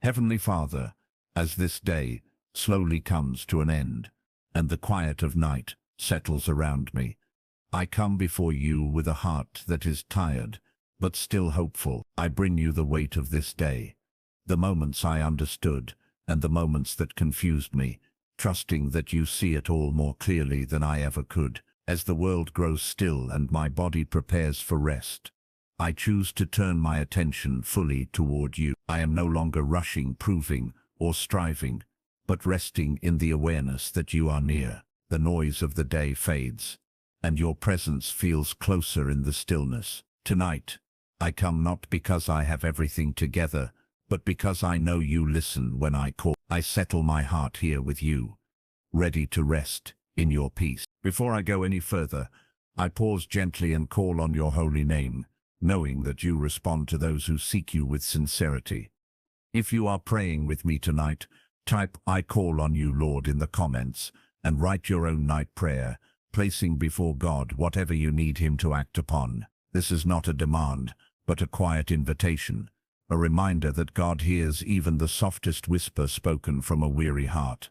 Heavenly Father, as this day slowly comes to an end, and the quiet of night settles around me, I come before you with a heart that is tired, but still hopeful. I bring you the weight of this day, the moments I understood, and the moments that confused me, trusting that you see it all more clearly than I ever could. As the world grows still and my body prepares for rest, I choose to turn my attention fully toward you. I am no longer rushing, proving, or striving, but resting in the awareness that you are near. The noise of the day fades, and your presence feels closer in the stillness. Tonight, I come not because I have everything together, but because I know you listen when I call. I settle my heart here with you, ready to rest in your peace. Before I go any further, I pause gently and call on your holy name, knowing that you respond to those who seek you with sincerity. If you are praying with me tonight, type "I call on you, Lord" in the comments, and write your own night prayer, placing before God whatever you need him to act upon. This is not a demand, but a quiet invitation, a reminder that God hears even the softest whisper spoken from a weary heart.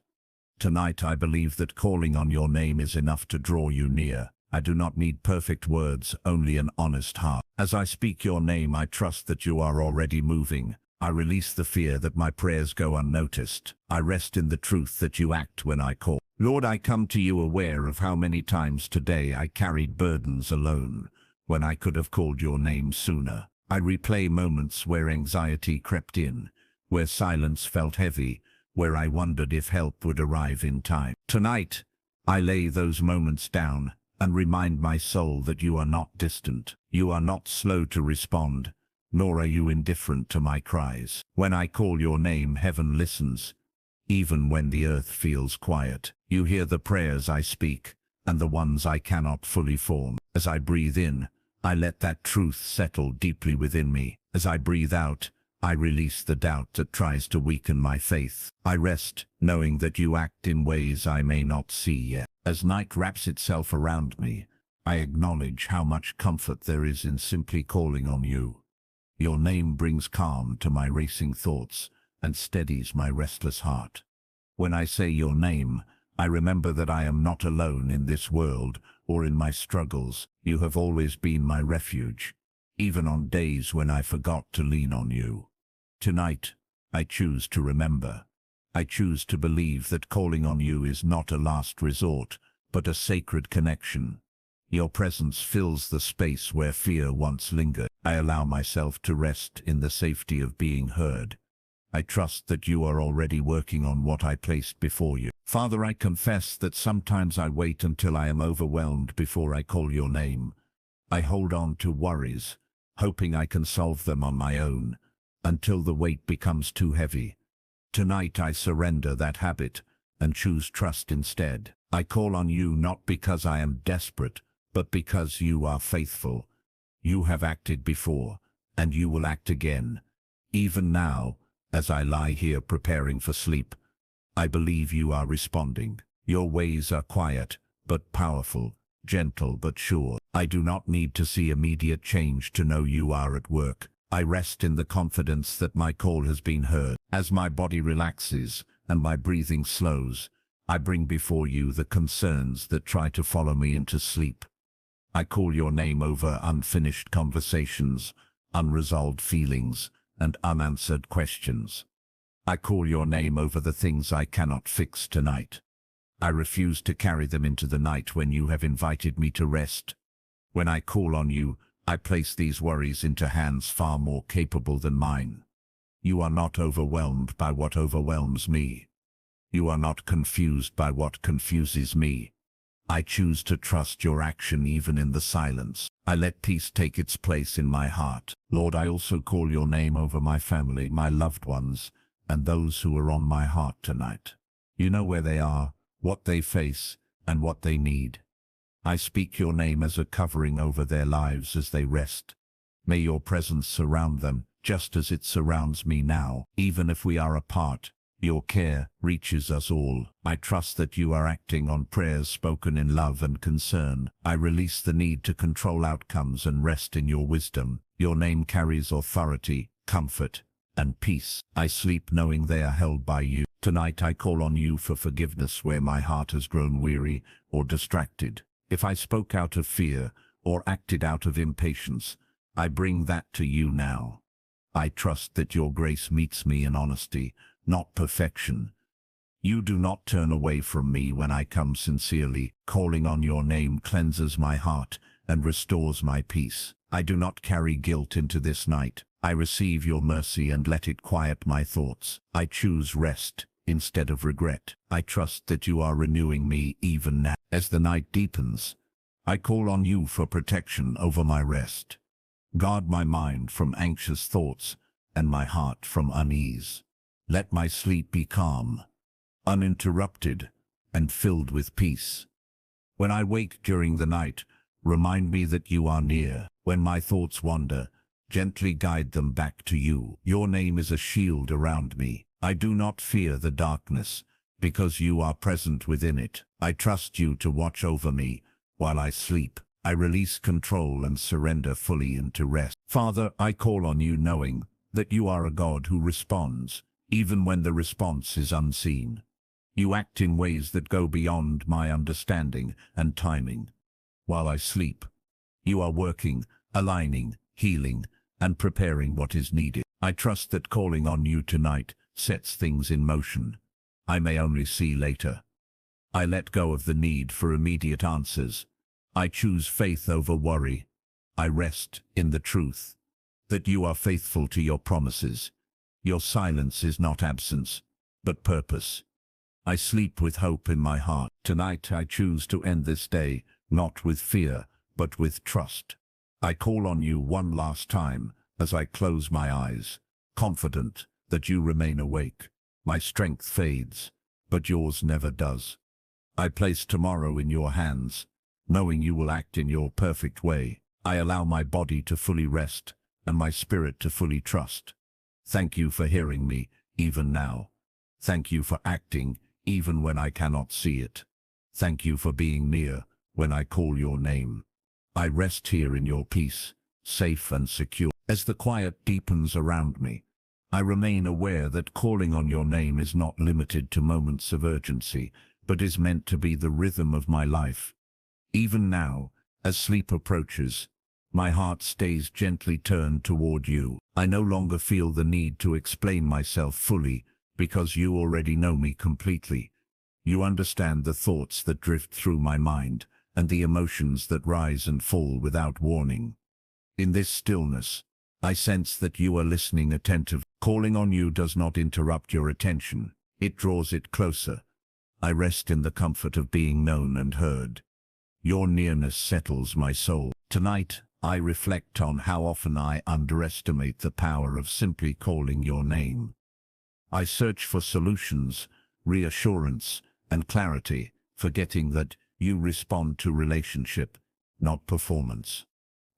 Tonight I believe that calling on your name is enough to draw you near. I do not need perfect words, only an honest heart. As I speak your name, I trust that you are already moving. I release the fear that my prayers go unnoticed. I rest in the truth that you act when I call. Lord, I come to you aware of how many times today I carried burdens alone, when I could have called your name sooner. I replay moments where anxiety crept in, where silence felt heavy, where I wondered if help would arrive in time. Tonight, I lay those moments down and remind my soul that you are not distant. You are not slow to respond, nor are you indifferent to my cries. When I call your name, heaven listens. Even when the earth feels quiet, you hear the prayers I speak, and the ones I cannot fully form. As I breathe in, I let that truth settle deeply within me. As I breathe out, I release the doubt that tries to weaken my faith. I rest, knowing that you act in ways I may not see yet. As night wraps itself around me, I acknowledge how much comfort there is in simply calling on you. Your name brings calm to my racing thoughts and steadies my restless heart. When I say your name, I remember that I am not alone in this world or in my struggles. You have always been my refuge, even on days when I forgot to lean on you. Tonight, I choose to remember. I choose to believe that calling on you is not a last resort, but a sacred connection. Your presence fills the space where fear once lingered. I allow myself to rest in the safety of being heard. I trust that you are already working on what I placed before you. Father, I confess that sometimes I wait until I am overwhelmed before I call your name. I hold on to worries, hoping I can solve them on my own, until the weight becomes too heavy. Tonight I surrender that habit and choose trust instead. I call on you not because I am desperate, but because you are faithful. You have acted before, and you will act again. Even now, as I lie here preparing for sleep, I believe you are responding. Your ways are quiet, but powerful, gentle but sure. I do not need to see immediate change to know you are at work. I rest in the confidence that my call has been heard. As my body relaxes and my breathing slows, I bring before you the concerns that try to follow me into sleep. I call your name over unfinished conversations, unresolved feelings, and unanswered questions. I call your name over the things I cannot fix tonight. I refuse to carry them into the night when you have invited me to rest. When I call on you, I place these worries into hands far more capable than mine. You are not overwhelmed by what overwhelms me. You are not confused by what confuses me. I choose to trust your action even in the silence. I let peace take its place in my heart. Lord, I also call your name over my family, my loved ones, and those who are on my heart tonight. You know where they are, what they face, and what they need. I speak your name as a covering over their lives as they rest. May your presence surround them, just as it surrounds me now. Even if we are apart, your care reaches us all. I trust that you are acting on prayers spoken in love and concern. I release the need to control outcomes and rest in your wisdom. Your name carries authority, comfort, and peace. I sleep knowing they are held by you. Tonight I call on you for forgiveness where my heart has grown weary or distracted. If I spoke out of fear or acted out of impatience, I bring that to you now. I trust that your grace meets me in honesty, not perfection. You do not turn away from me when I come sincerely. Calling on your name cleanses my heart and restores my peace. I do not carry guilt into this night. I receive your mercy and let it quiet my thoughts. I choose rest instead of regret. I trust that you are renewing me even now. As the night deepens, I call on you for protection over my rest. Guard my mind from anxious thoughts and my heart from unease. Let my sleep be calm, uninterrupted, and filled with peace. When I wake during the night, remind me that you are near. When my thoughts wander, gently guide them back to you. Your name is a shield around me. I do not fear the darkness, because you are present within it. I trust you to watch over me while I sleep. I release control and surrender fully into rest. Father, I call on you knowing that you are a God who responds, even when the response is unseen. You act in ways that go beyond my understanding and timing. While I sleep, you are working, aligning, healing, and preparing what is needed. I trust that calling on you tonight sets things in motion. I may only see later. I let go of the need for immediate answers. I choose faith over worry. I rest in the truth that you are faithful to your promises. Your silence is not absence, but purpose. I sleep with hope in my heart. Tonight I choose to end this day, not with fear, but with trust. I call on you one last time as I close my eyes, confident that you remain awake. My strength fades, but yours never does. I place tomorrow in your hands, knowing you will act in your perfect way. I allow my body to fully rest and my spirit to fully trust. Thank you for hearing me, even now. Thank you for acting, even when I cannot see it. Thank you for being near when I call your name. I rest here in your peace, safe and secure. As the quiet deepens around me, I remain aware that calling on your name is not limited to moments of urgency, but is meant to be the rhythm of my life. Even now, as sleep approaches, my heart stays gently turned toward you. I no longer feel the need to explain myself fully, because you already know me completely. You understand the thoughts that drift through my mind, and the emotions that rise and fall without warning. In this stillness, I sense that you are listening attentively. Calling on you does not interrupt your attention, it draws it closer. I rest in the comfort of being known and heard. Your nearness settles my soul. Tonight, I reflect on how often I underestimate the power of simply calling your name. I search for solutions, reassurance, and clarity, forgetting that you respond to relationship, not performance.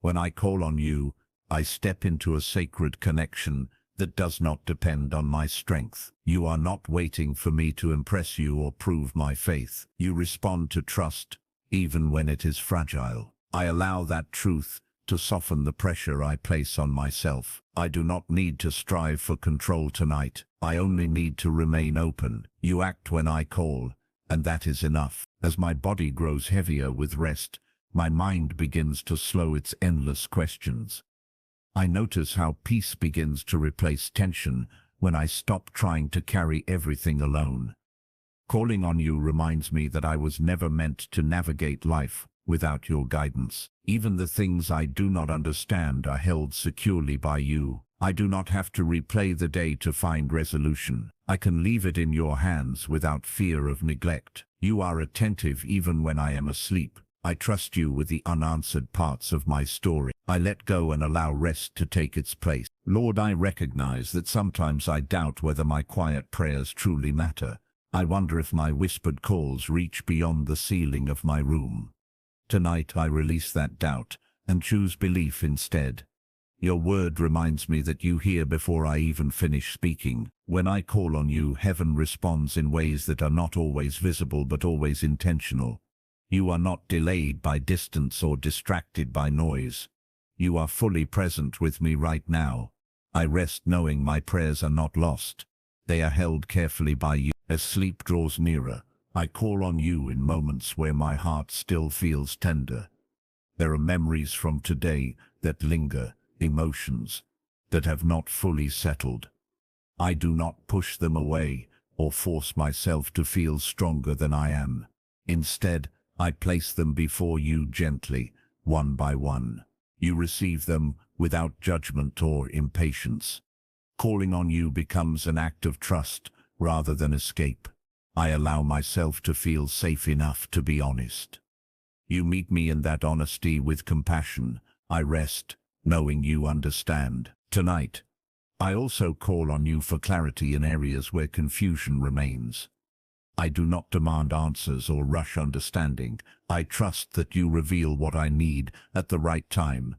When I call on you, I step into a sacred connection that does not depend on my strength. You are not waiting for me to impress you or prove my faith. You respond to trust, even when it is fragile. I allow that truth to soften the pressure I place on myself. I do not need to strive for control tonight. I only need to remain open. You act when I call, and that is enough. As my body grows heavier with rest, my mind begins to slow its endless questions. I notice how peace begins to replace tension when I stop trying to carry everything alone. Calling on you reminds me that I was never meant to navigate life without your guidance. Even the things I do not understand are held securely by you. I do not have to replay the day to find resolution. I can leave it in your hands without fear of neglect. You are attentive even when I am asleep. I trust you with the unanswered parts of my story. I let go and allow rest to take its place. Lord, I recognize that sometimes I doubt whether my quiet prayers truly matter. I wonder if my whispered calls reach beyond the ceiling of my room. Tonight I release that doubt and choose belief instead. Your word reminds me that you hear before I even finish speaking. When I call on you, heaven responds in ways that are not always visible but always intentional. You are not delayed by distance or distracted by noise. You are fully present with me right now. I rest knowing my prayers are not lost. They are held carefully by you. As sleep draws nearer, I call on you in moments where my heart still feels tender. There are memories from today that linger, emotions that have not fully settled. I do not push them away or force myself to feel stronger than I am. Instead, I place them before you gently, one by one. You receive them without judgment or impatience. Calling on you becomes an act of trust rather than escape. I allow myself to feel safe enough to be honest. You meet me in that honesty with compassion. I rest, knowing you understand. Tonight, I also call on you for clarity in areas where confusion remains. I do not demand answers or rush understanding. I trust that you reveal what I need at the right time.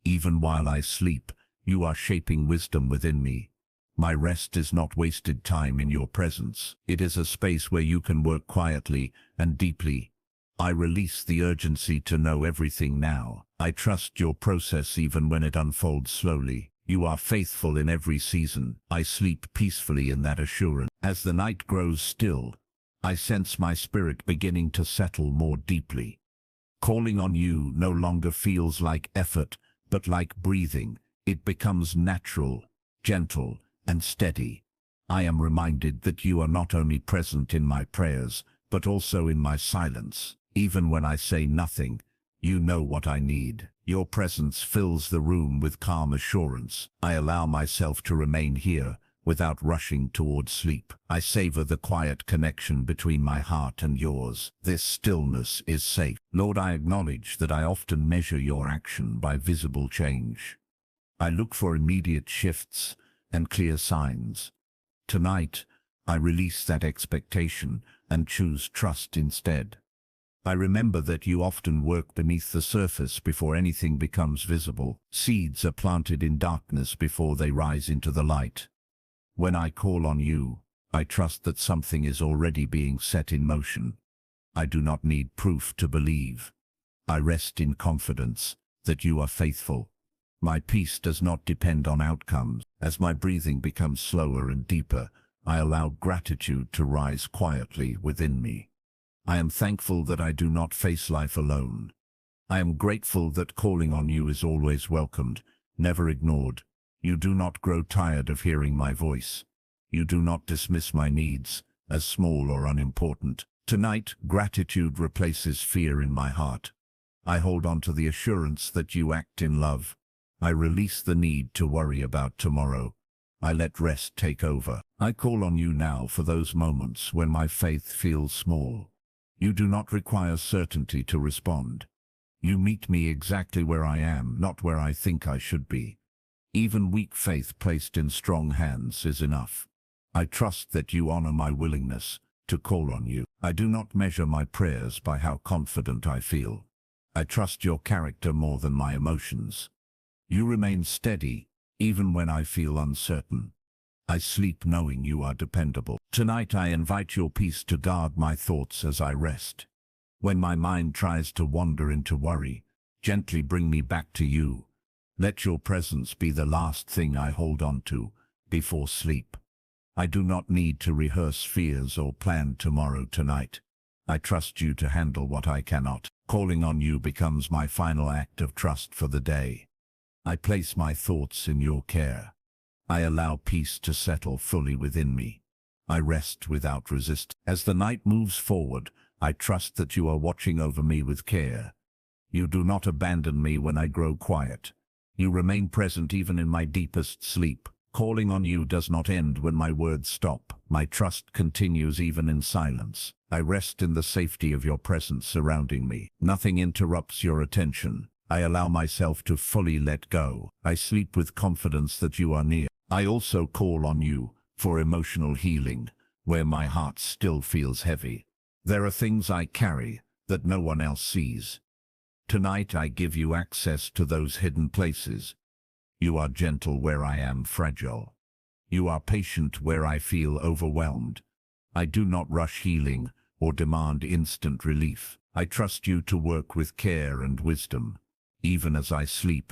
Even while I sleep, you are shaping wisdom within me. My rest is not wasted time in your presence. It is a space where you can work quietly and deeply. I release the urgency to know everything now. I trust your process even when it unfolds slowly. You are faithful in every season. I sleep peacefully in that assurance. As the night grows still, I sense my spirit beginning to settle more deeply. Calling on you no longer feels like effort, but like breathing. It becomes natural, gentle, and steady. I am reminded that you are not only present in my prayers, but also in my silence. Even when I say nothing, you know what I need. Your presence fills the room with calm assurance. I allow myself to remain here without rushing towards sleep. I savor the quiet connection between my heart and yours. This stillness is safe. Lord, I acknowledge that I often measure your action by visible change. I look for immediate shifts and clear signs. Tonight, I release that expectation and choose trust instead. I remember that you often work beneath the surface before anything becomes visible. Seeds are planted in darkness before they rise into the light. When I call on you, I trust that something is already being set in motion. I do not need proof to believe. I rest in confidence that you are faithful. My peace does not depend on outcomes. As my breathing becomes slower and deeper, I allow gratitude to rise quietly within me. I am thankful that I do not face life alone. I am grateful that calling on you is always welcomed, never ignored. You do not grow tired of hearing my voice. You do not dismiss my needs as small or unimportant. Tonight, gratitude replaces fear in my heart. I hold on to the assurance that you act in love. I release the need to worry about tomorrow. I let rest take over. I call on you now for those moments when my faith feels small. You do not require certainty to respond. You meet me exactly where I am, not where I think I should be. Even weak faith placed in strong hands is enough. I trust that you honor my willingness to call on you. I do not measure my prayers by how confident I feel. I trust your character more than my emotions. You remain steady, even when I feel uncertain. I sleep knowing you are dependable. Tonight I invite your peace to guard my thoughts as I rest. When my mind tries to wander into worry, gently bring me back to you. Let your presence be the last thing I hold on to before sleep. I do not need to rehearse fears or plan tomorrow tonight. I trust you to handle what I cannot. Calling on you becomes my final act of trust for the day. I place my thoughts in your care. I allow peace to settle fully within me. I rest without resistance. As the night moves forward, I trust that you are watching over me with care. You do not abandon me when I grow quiet. You remain present even in my deepest sleep. Calling on you does not end when my words stop. My trust continues even in silence. I rest in the safety of your presence surrounding me. Nothing interrupts your attention. I allow myself to fully let go. I sleep with confidence that you are near. I also call on you for emotional healing, where my heart still feels heavy. There are things I carry that no one else sees. Tonight I give you access to those hidden places. You are gentle where I am fragile. You are patient where I feel overwhelmed. I do not rush healing or demand instant relief. I trust you to work with care and wisdom. Even as I sleep,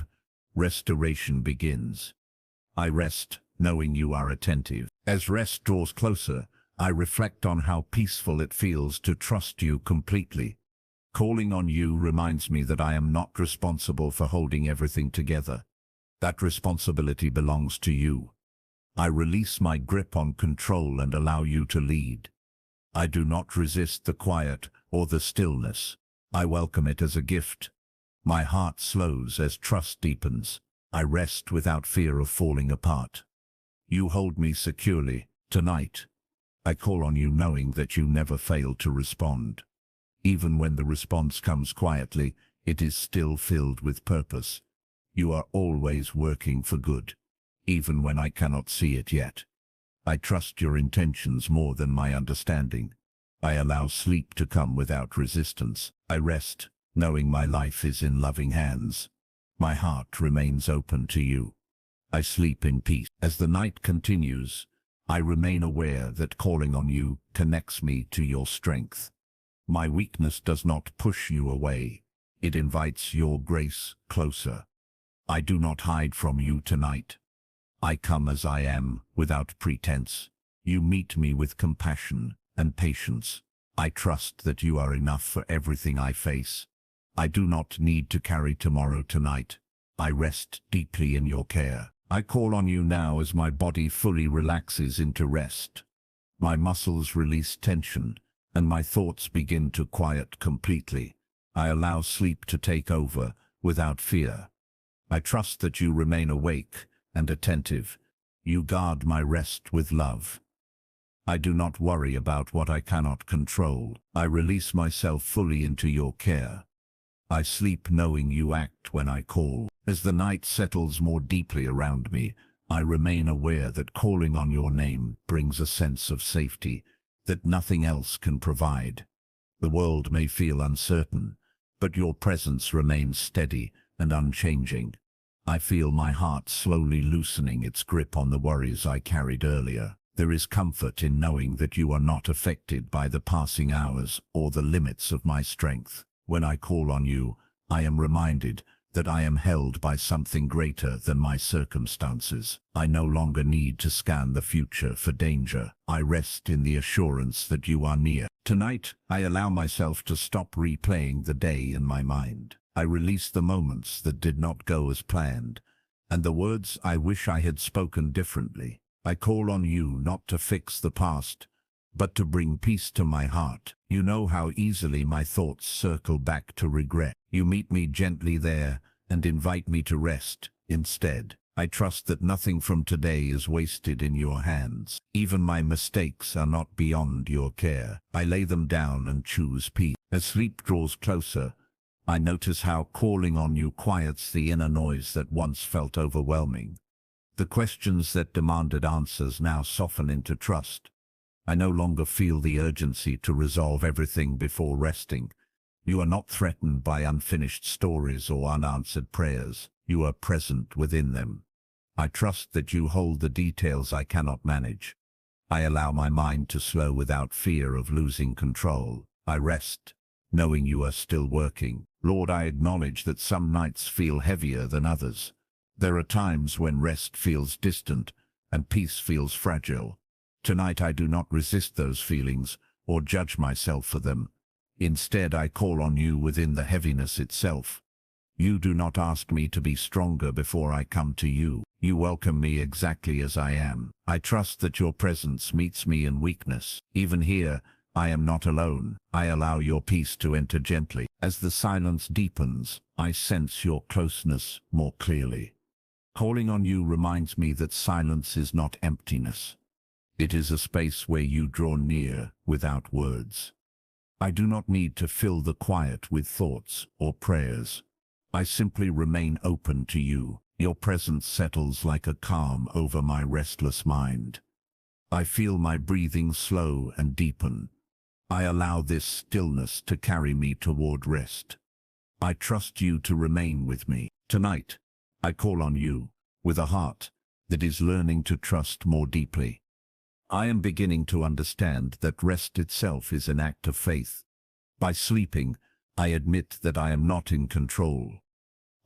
restoration begins. I rest, knowing you are attentive. As rest draws closer, I reflect on how peaceful it feels to trust you completely. Calling on you reminds me that I am not responsible for holding everything together. That responsibility belongs to you. I release my grip on control and allow you to lead. I do not resist the quiet or the stillness. I welcome it as a gift. My heart slows as trust deepens. I rest without fear of falling apart. You hold me securely. Tonight, I call on you knowing that you never fail to respond. Even when the response comes quietly, it is still filled with purpose. You are always working for good, even when I cannot see it yet. I trust your intentions more than my understanding. I allow sleep to come without resistance. I rest, knowing my life is in loving hands. My heart remains open to you. I sleep in peace. As the night continues, I remain aware that calling on you connects me to your strength. My weakness does not push you away. It invites your grace closer. I do not hide from you tonight. I come as I am, without pretense. You meet me with compassion and patience. I trust that you are enough for everything I face. I do not need to carry tomorrow tonight. I rest deeply in your care. I call on you now as my body fully relaxes into rest. My muscles release tension, and my thoughts begin to quiet completely. I allow sleep to take over without fear. I trust that you remain awake and attentive. You guard my rest with love. I do not worry about what I cannot control. I release myself fully into your care. I sleep knowing you act when I call. As the night settles more deeply around me, I remain aware that calling on your name brings a sense of safety that nothing else can provide. The world may feel uncertain, but your presence remains steady and unchanging. I feel my heart slowly loosening its grip on the worries I carried earlier. There is comfort in knowing that you are not affected by the passing hours or the limits of my strength. When I call on you, I am reminded that I am held by something greater than my circumstances. I no longer need to scan the future for danger. I rest in the assurance that you are near. Tonight, I allow myself to stop replaying the day in my mind. I release the moments that did not go as planned, and the words I wish I had spoken differently. I call on you not to fix the past, but to bring peace to my heart. You know how easily my thoughts circle back to regret. You meet me gently there and invite me to rest instead. I trust that nothing from today is wasted in your hands. Even my mistakes are not beyond your care. I lay them down and choose peace. As sleep draws closer, I notice how calling on you quiets the inner noise that once felt overwhelming. The questions that demanded answers now soften into trust. I no longer feel the urgency to resolve everything before resting. You are not threatened by unfinished stories or unanswered prayers. You are present within them. I trust that you hold the details I cannot manage. I allow my mind to slow without fear of losing control. I rest, knowing you are still working. Lord, I acknowledge that some nights feel heavier than others. There are times when rest feels distant and peace feels fragile. Tonight I do not resist those feelings or judge myself for them. Instead, I call on you within the heaviness itself. You do not ask me to be stronger before I come to you. You welcome me exactly as I am. I trust that your presence meets me in weakness. Even here, I am not alone. I allow your peace to enter gently. As the silence deepens, I sense your closeness more clearly. Calling on you reminds me that silence is not emptiness. It is a space where you draw near without words. I do not need to fill the quiet with thoughts or prayers. I simply remain open to you. Your presence settles like a calm over my restless mind. I feel my breathing slow and deepen. I allow this stillness to carry me toward rest. I trust you to remain with me. Tonight, I call on you with a heart that is learning to trust more deeply. I am beginning to understand that rest itself is an act of faith. By sleeping, I admit that I am not in control.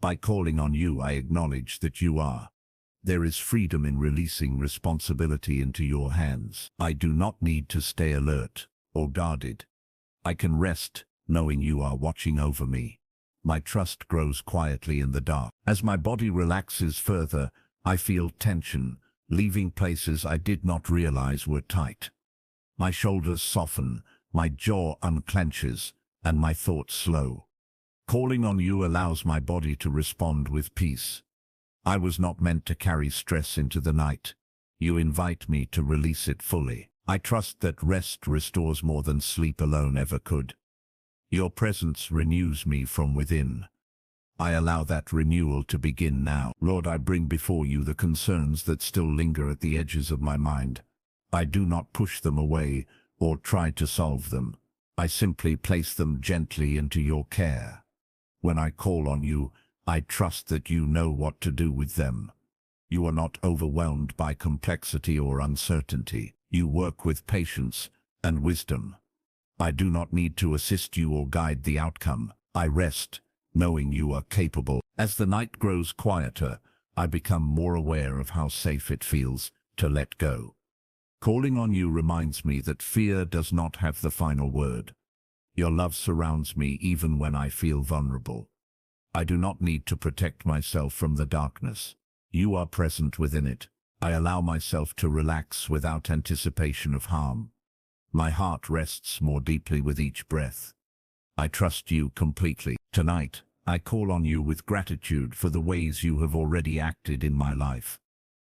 By calling on you, I acknowledge that you are. There is freedom in releasing responsibility into your hands. I do not need to stay alert or guarded. I can rest, knowing you are watching over me. My trust grows quietly in the dark. As my body relaxes further, I feel tension, leaving places I did not realize were tight. My shoulders soften, my jaw unclenches, and my thoughts slow. Calling on you allows my body to respond with peace. I was not meant to carry stress into the night. You invite me to release it fully. I trust that rest restores more than sleep alone ever could. Your presence renews me from within. I allow that renewal to begin now. Lord, I bring before you the concerns that still linger at the edges of my mind. I do not push them away or try to solve them. I simply place them gently into your care. When I call on you, I trust that you know what to do with them. You are not overwhelmed by complexity or uncertainty. You work with patience and wisdom. I do not need to assist you or guide the outcome. I rest, knowing you are capable. As the night grows quieter, I become more aware of how safe it feels to let go. Calling on you reminds me that fear does not have the final word. Your love surrounds me even when I feel vulnerable. I do not need to protect myself from the darkness. You are present within it. I allow myself to relax without anticipation of harm. My heart rests more deeply with each breath. I trust you completely. Tonight, I call on you with gratitude for the ways you have already acted in my life.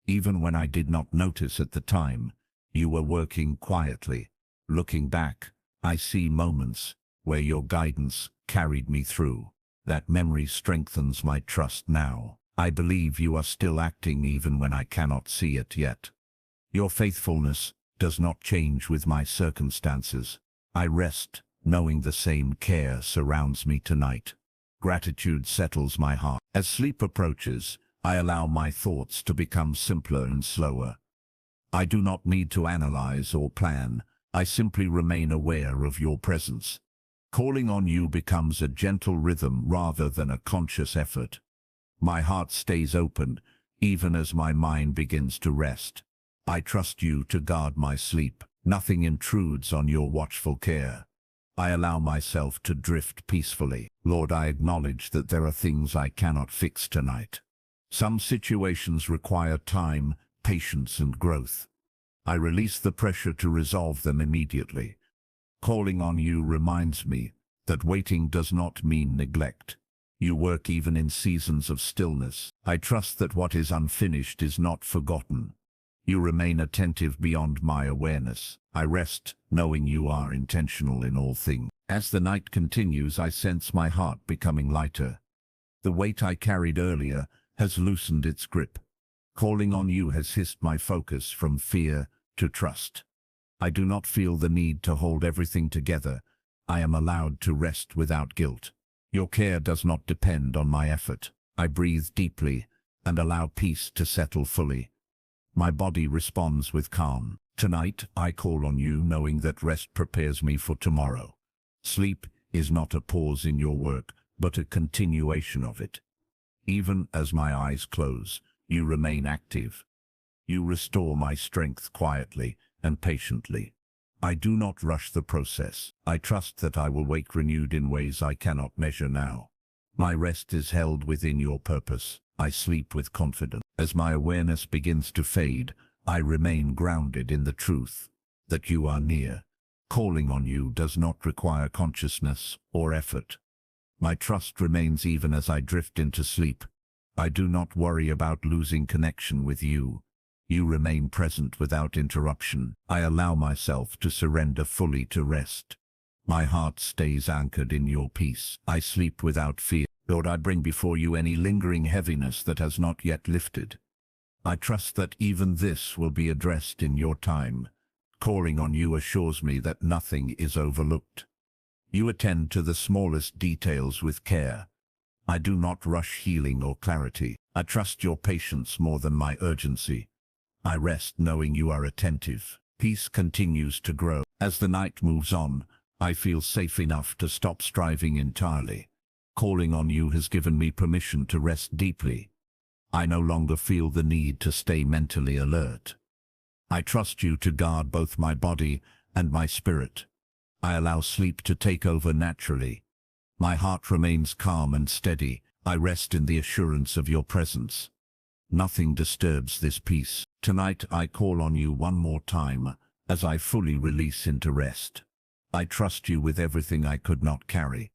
Even when I did not notice at the time, you were working quietly. Looking back, I see moments where your guidance carried me through. That memory strengthens my trust now. I believe you are still acting even when I cannot see it yet. Your faithfulness does not change with my circumstances. I rest, knowing the same care surrounds me tonight. Gratitude settles my heart. As sleep approaches, I allow my thoughts to become simpler and slower. I do not need to analyze or plan. I simply remain aware of your presence. Calling on you becomes a gentle rhythm rather than a conscious effort. My heart stays open, even as my mind begins to rest. I trust you to guard my sleep. Nothing intrudes on your watchful care. I allow myself to drift peacefully. Lord, I acknowledge that there are things I cannot fix tonight. Some situations require time, patience, and growth. I release the pressure to resolve them immediately. Calling on you reminds me that waiting does not mean neglect. You work even in seasons of stillness. I trust that what is unfinished is not forgotten. You remain attentive beyond my awareness. I rest, knowing you are intentional in all things. As the night continues, I sense my heart becoming lighter. The weight I carried earlier has loosened its grip. Calling on you has hissed my focus from fear to trust. I do not feel the need to hold everything together. I am allowed to rest without guilt. Your care does not depend on my effort. I breathe deeply and allow peace to settle fully. My body responds with calm. Tonight, I call on you knowing that rest prepares me for tomorrow. Sleep is not a pause in your work, but a continuation of it. Even as my eyes close, you remain active. You restore my strength quietly and patiently. I do not rush the process. I trust that I will wake renewed in ways I cannot measure now. My rest is held within your purpose. I sleep with confidence. As my awareness begins to fade, I remain grounded in the truth that you are near. Calling on you does not require consciousness or effort. My trust remains even as I drift into sleep. I do not worry about losing connection with you. You remain present without interruption. I allow myself to surrender fully to rest. My heart stays anchored in your peace. I sleep without fear. Lord, I bring before you any lingering heaviness that has not yet lifted. I trust that even this will be addressed in your time. Calling on you assures me that nothing is overlooked. You attend to the smallest details with care. I do not rush healing or clarity. I trust your patience more than my urgency. I rest knowing you are attentive. Peace continues to grow. As the night moves on, I feel safe enough to stop striving entirely. Calling on you has given me permission to rest deeply. I no longer feel the need to stay mentally alert. I trust you to guard both my body and my spirit. I allow sleep to take over naturally. My heart remains calm and steady. I rest in the assurance of your presence. Nothing disturbs this peace. Tonight I call on you one more time as I fully release into rest. I trust you with everything I could not carry.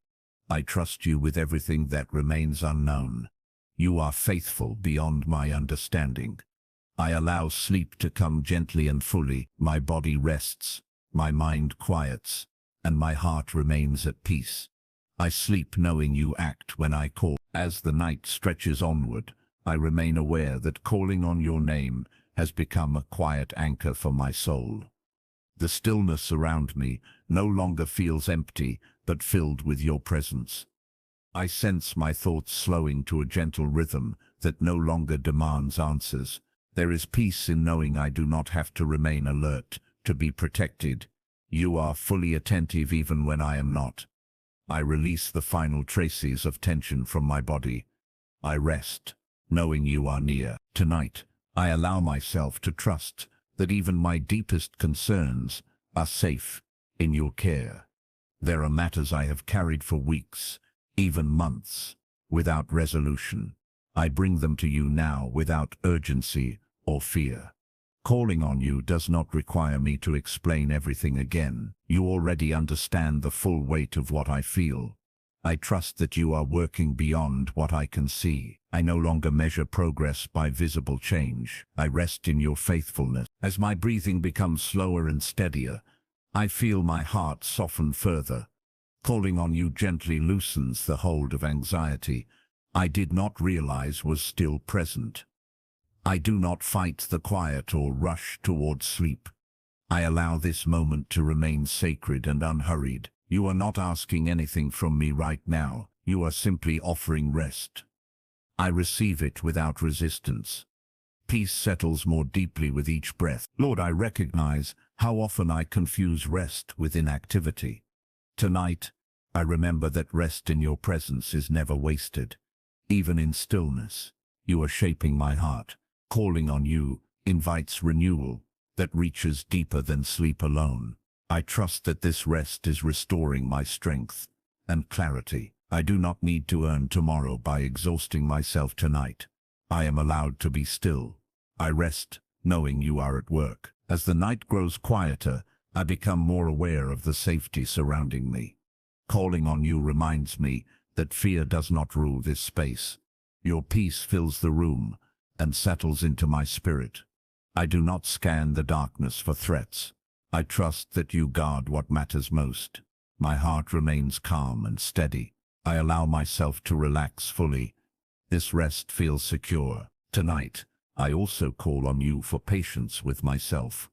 I trust you with everything that remains unknown. You are faithful beyond my understanding. I allow sleep to come gently and fully. My body rests, my mind quiets, and my heart remains at peace. I sleep knowing you act when I call. As the night stretches onward, I remain aware that calling on your name has become a quiet anchor for my soul. The stillness around me no longer feels empty, but filled with your presence. I sense my thoughts slowing to a gentle rhythm that no longer demands answers. There is peace in knowing I do not have to remain alert to be protected. You are fully attentive even when I am not. I release the final traces of tension from my body. I rest, knowing you are near. Tonight, I allow myself to trust that even my deepest concerns are safe in your care. There are matters I have carried for weeks, even months, without resolution. I bring them to you now without urgency or fear. Calling on you does not require me to explain everything again. You already understand the full weight of what I feel. I trust that you are working beyond what I can see. I no longer measure progress by visible change. I rest in your faithfulness. As my breathing becomes slower and steadier, I feel my heart soften further. Calling on you gently loosens the hold of anxiety I did not realize was still present. I do not fight the quiet or rush towards sleep. I allow this moment to remain sacred and unhurried. You are not asking anything from me right now. You are simply offering rest. I receive it without resistance. Peace settles more deeply with each breath. Lord, I recognize how often I confuse rest with inactivity. Tonight, I remember that rest in your presence is never wasted. Even in stillness, you are shaping my heart. Calling on you invites renewal that reaches deeper than sleep alone. I trust that this rest is restoring my strength and clarity. I do not need to earn tomorrow by exhausting myself tonight. I am allowed to be still. I rest, knowing you are at work. As the night grows quieter, I become more aware of the safety surrounding me. Calling on you reminds me that fear does not rule this space. Your peace fills the room and settles into my spirit. I do not scan the darkness for threats. I trust that you guard what matters most. My heart remains calm and steady. I allow myself to relax fully. This rest feels secure. Tonight, I also call on you for patience with myself.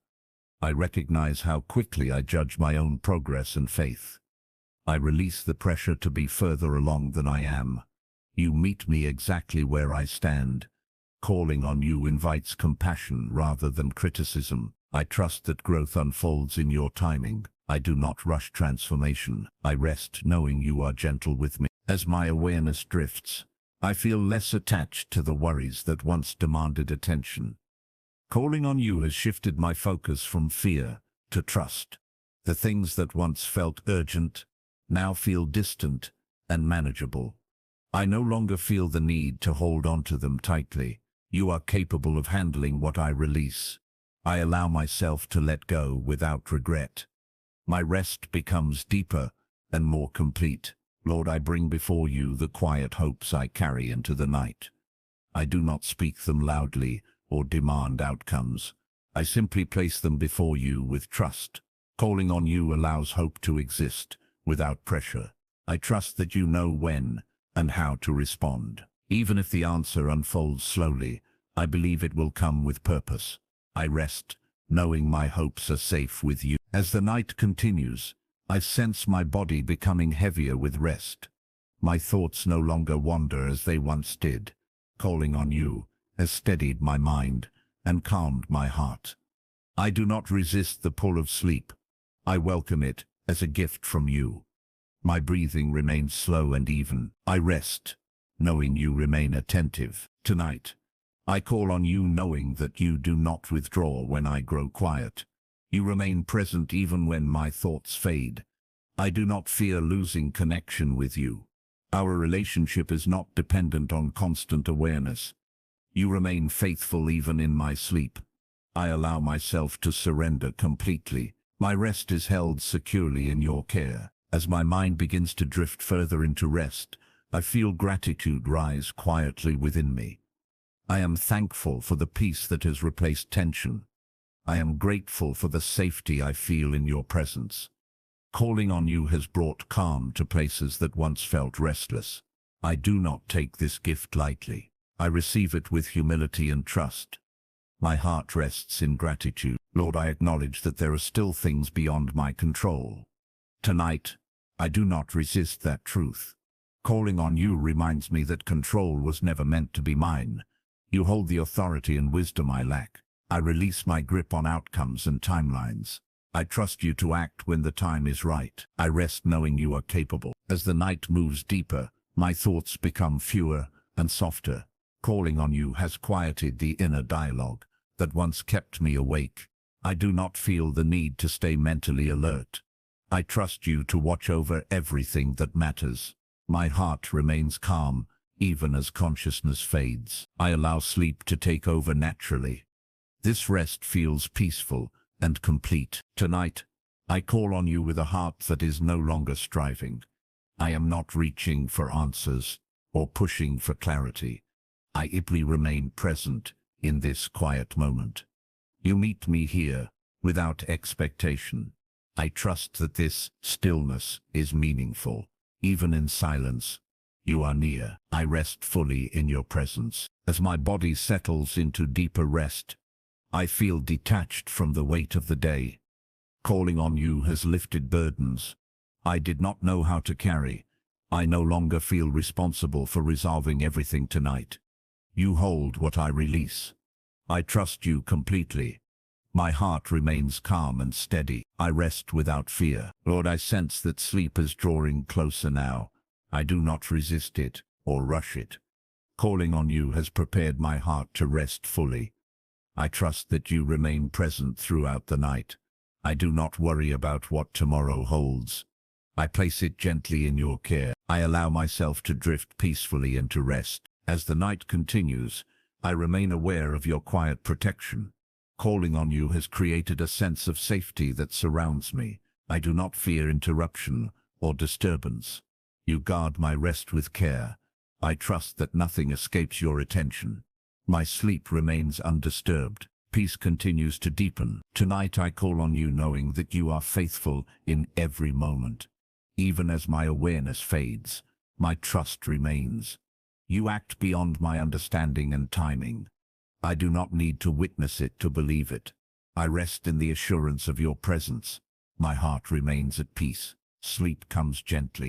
I recognize how quickly I judge my own progress and faith. I release the pressure to be further along than I am. You meet me exactly where I stand. Calling on you invites compassion rather than criticism. I trust that growth unfolds in your timing. I do not rush transformation. I rest knowing you are gentle with me. As my awareness drifts, I feel less attached to the worries that once demanded attention. Calling on you has shifted my focus from fear to trust. The things that once felt urgent now feel distant and manageable. I no longer feel the need to hold on to them tightly. You are capable of handling what I release. I allow myself to let go without regret. My rest becomes deeper and more complete. Lord, I bring before you the quiet hopes I carry into the night. I do not speak them loudly or demand outcomes. I simply place them before you with trust. Calling on you allows hope to exist without pressure. I trust that you know when and how to respond. Even if the answer unfolds slowly, I believe it will come with purpose. I rest, knowing my hopes are safe with you. As the night continues, I sense my body becoming heavier with rest. My thoughts no longer wander as they once did. Calling on you has steadied my mind and calmed my heart. I do not resist the pull of sleep. I welcome it as a gift from you. My breathing remains slow and even. I rest, knowing you remain attentive. Tonight, I call on you knowing that you do not withdraw when I grow quiet. You remain present even when my thoughts fade. I do not fear losing connection with you. Our relationship is not dependent on constant awareness. You remain faithful even in my sleep. I allow myself to surrender completely. My rest is held securely in your care. As my mind begins to drift further into rest, I feel gratitude rise quietly within me. I am thankful for the peace that has replaced tension. I am grateful for the safety I feel in your presence. Calling on you has brought calm to places that once felt restless. I do not take this gift lightly. I receive it with humility and trust. My heart rests in gratitude. Lord, I acknowledge that there are still things beyond my control. Tonight, I do not resist that truth. Calling on you reminds me that control was never meant to be mine. You hold the authority and wisdom I lack. I release my grip on outcomes and timelines. I trust you to act when the time is right. I rest knowing you are capable. As the night moves deeper, my thoughts become fewer and softer. Calling on you has quieted the inner dialogue that once kept me awake. I do not feel the need to stay mentally alert. I trust you to watch over everything that matters. My heart remains calm, even as consciousness fades. I allow sleep to take over naturally. This rest feels peaceful and complete. Tonight, I call on you with a heart that is no longer striving. I am not reaching for answers or pushing for clarity. I simply remain present in this quiet moment. You meet me here without expectation. I trust that this stillness is meaningful. Even in silence, you are near. I rest fully in your presence. As my body settles into deeper rest, I feel detached from the weight of the day. Calling on you has lifted burdens I did not know how to carry. I no longer feel responsible for resolving everything tonight. You hold what I release. I trust you completely. My heart remains calm and steady. I rest without fear. Lord, I sense that sleep is drawing closer now. I do not resist it or rush it. Calling on you has prepared my heart to rest fully. I trust that you remain present throughout the night. I do not worry about what tomorrow holds. I place it gently in your care. I allow myself to drift peacefully into rest. As the night continues, I remain aware of your quiet protection. Calling on you has created a sense of safety that surrounds me. I do not fear interruption or disturbance. You guard my rest with care. I trust that nothing escapes your attention. My sleep remains undisturbed. Peace continues to deepen. Tonight I call on you knowing that you are faithful in every moment. Even as my awareness fades, my trust remains. You act beyond my understanding and timing. I do not need to witness it to believe it. I rest in the assurance of your presence. My heart remains at peace. Sleep comes gently.